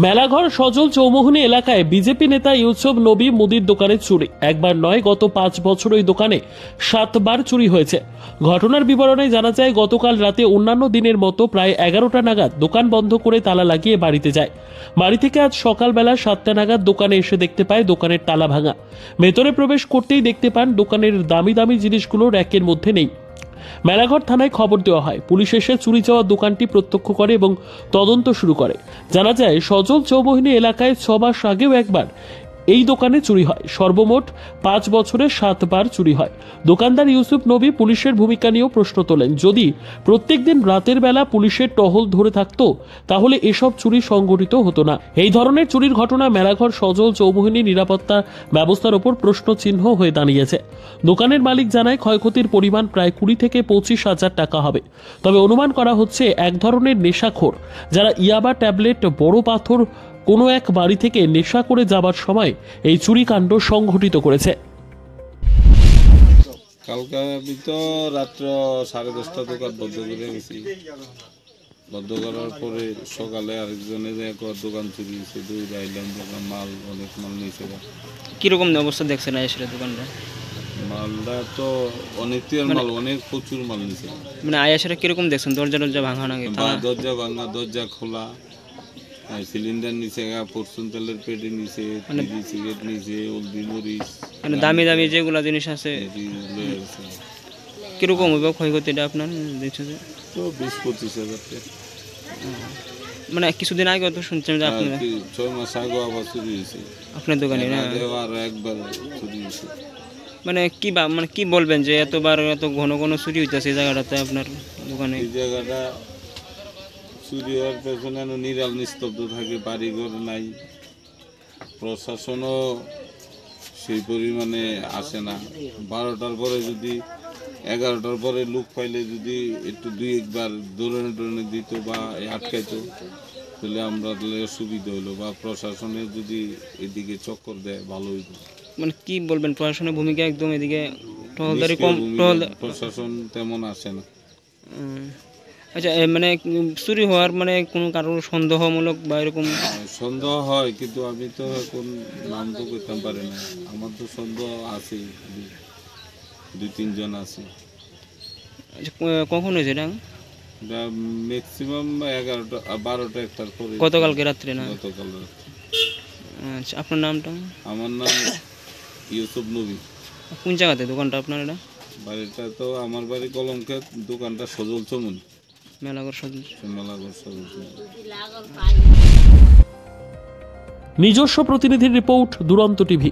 মেলাঘর সজল চৌমুহনী এলাকায় বিজেপি নেতা ইউসুফ নবী মুদির দোকানে চুরি। একবার নয়, গত 5 বছর ওই দোকানে 7 বার চুরি হয়েছে। ঘটনার বিবরণে জানা যায়, গতকাল রাতে অন্যান্য দিনের মতো প্রায় 11টা নাগাদ দোকান বন্ধ করে তালা লাগিয়ে বাড়িতে যায়। বাড়ি থেকে আজ সকালবেলা 7টা নাগাদ দোকানে এসে দেখতে পায় দোকানের তালা ভাঙা। ভেতরে প্রবেশ করতেই দেখতে পান দোকানের দামি দামি জিনিসগুলো র্যাকের মধ্যে নেই। মেলাঘর থানায় খবর দেওয়া হয়। পুলিশ এসে চুরি যাওয়া দোকানটি প্রত্যক্ষ করে এবং তদন্ত শুরু করে। জানা যায়, সজল চৌমুহনী এলাকায় 6 মাস আগেও একবার এই দোকানে চুরি হয়। সর্বমোট 5 বছরে 7 বার চুরি হয়। দোকানদার ইউসুফ নবী পুলিশের ভূমিকা নিয়েও প্রশ্ন তোলেন। যদি প্রত্যেকদিন রাতের বেলা পুলিশের টহল ধরে থাকতো, তাহলে এসব চুরি সংঘটিত হতো না। এই ধরনের চুরির ঘটনা মেলাঘর সজল চৌমুহনী নিরাপত্তা ব্যবস্থার ওপর প্রশ্নচিহ্ন হয়ে দাঁড়িয়েছে। দোকানের মালিক জানায়, ক্ষয়ক্ষতির পরিমাণ প্রায় 20 থেকে 25 হাজার টাকা হবে। তবে অনুমান করা হচ্ছে, এক ধরনের নেশাখোর যারা ইয়াবা, ট্যাবলেট, বড় পাথর কোনো এক বাড়ি থেকে নেশা করে যাবার সময় এই চুরিকাণ্ড সংঘটিত করেছে। কালকে আমি তো রাত্র 10:30 দোকান বন্ধ করে গেছি। বন্ধ করার পরে সকালে আরেকজনে দোকান চুরি হয়েছে। 2 আইলাম, দোকান মাল অনেক মাল নিয়েছে। কিরকম অবস্থা দেখছেন আয়েশের দোকানটা? মালটা তো অনেক মাল, অনেক প্রচুর মাল নিয়েছে। মানে আয়েশের কিরকম দেখছেন? দরজা ভাঙা নাকি? দরজা ভাঙা, দরজা খোলা, সিলিন্ডার নিচে, ফরচুন তেলের পেটে নিচে, সিগারেট নিচে, হলদি মরিচ, মানে দামি দামি যেগুলো জিনিস আছে। কিরকম হবে ক্ষয়ক্ষতিটা আপনার দেখছেন? তো 20-25 হাজার টাকা। মানে কিছুদিন আগে তো শুনছেন যে আপনি 6 মাস আগে আবার চুরি হয়েছে আপনার দোকানে না? আর একবার চুরি হয়েছে। মানে কি বলবেন যে এতবার এত ঘন ঘন চুরি হইতেছে এই জায়গাটাতে আপনার দোকানে? এই জায়গাটা চুরি হওয়ার পেছনে নিরাল নিস্তব্ধ থাকে, বাড়িঘর নাই, প্রশাসনও সেই পরিমাণে আসে না। 12টার পরে যদি 11টার পরে লোক পাইলে যদি একটু 2-1 দৌড়ানো দিত বা আটকাইতো, তাহলে আমরা সুবিধা হইলো, বা প্রশাসনের যদি এদিকে চক্কর দেয় ভালো হইত। মানে কি বলবেন, প্রশাসনের ভূমিকা একদম এদিকে টহলদারি কম, প্রশাসন তেমন আসে না। আচ্ছা, মানে চুরি হওয়ার মানে কোনো কারোর সন্দেহমূলক বা এরকম? সন্দেহ হয়, কিন্তু আমি তো এখন নাম তো করতে পারি না। আমার তো সন্দেহ আছে, 2-3 জন আছে। আচ্ছা, কখন হয়েছে এটা? ম্যাক্সিমাম 11টা 12টা 1টার পরে। গতকালকে রাত্রে না? গতকাল রাত্রে। আচ্ছা, আপনার নামটা? আমার নাম ইউসুফ নবী। কোন জায়গাতে দোকানটা আপনার? এটা বাড়িটা তো আমার বাড়ি কলমক্ষেত, দোকানটা সজল চৌমুহনী মেলাঘর সজল। নিজস্ব প্রতিনিধির রিপোর্ট, দুরন্ত টিভি।